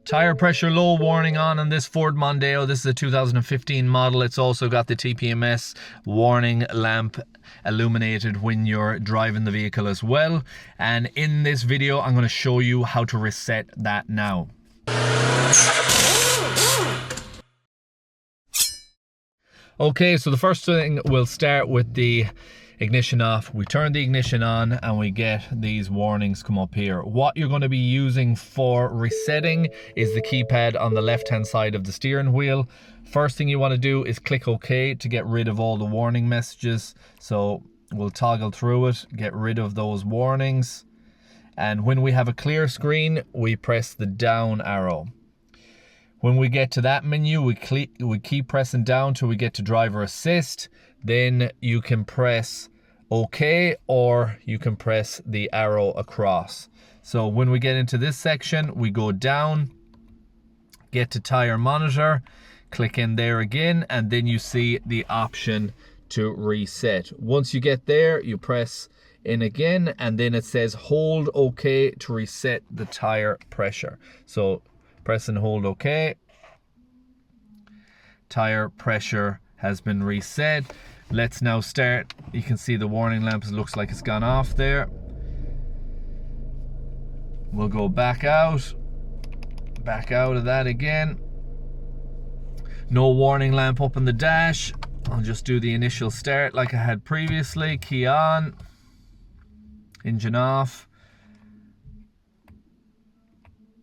Tire pressure low warning on this Ford Mondeo. This is a 2015 model. It's also got the TPMS warning lamp illuminated when you're driving the vehicle as well. And in this video, I'm going to show you how to reset that now. Okay, so the first thing, we'll start with the ignition off. We turn the ignition on and we get these warnings come up here. What you're going to be using for resetting is the keypad on the left hand side of the steering wheel. First thing you want to do is click OK to get rid of all the warning messages. So we'll toggle through it, get rid of those warnings, and when we have a clear screen we press the down arrow. When we get to that menu, we keep pressing down till we get to driver assist. Then you can press OK, or you can press the arrow across. So when we get into this section, we go down, get to Tyre Monitor, click in there again, and then you see the option to reset. Once you get there, you press in again, and then it says hold OK to reset the tire pressure. So press and hold OK. Tire pressure has been reset. Let's now start. You can see the warning lamp looks like it's gone off there. We'll go back out of that again. No warning lamp up in the dash. I'll just do the initial start like I had previously. Key on, engine off.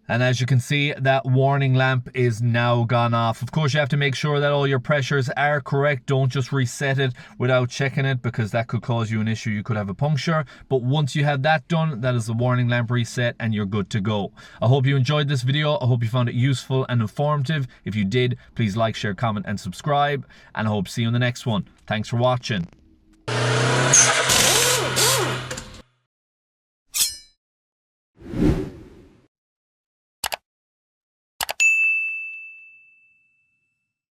And as you can see, that warning lamp is now gone off. Of course, you have to make sure that all your pressures are correct. Don't just reset it without checking it, because that could cause you an issue. You could have a puncture. But once you have that done, that is the warning lamp reset and you're good to go. I hope you enjoyed this video. I hope you found it useful and informative. If you did, please like, share, comment and subscribe. And I hope to see you in the next one. Thanks for watching.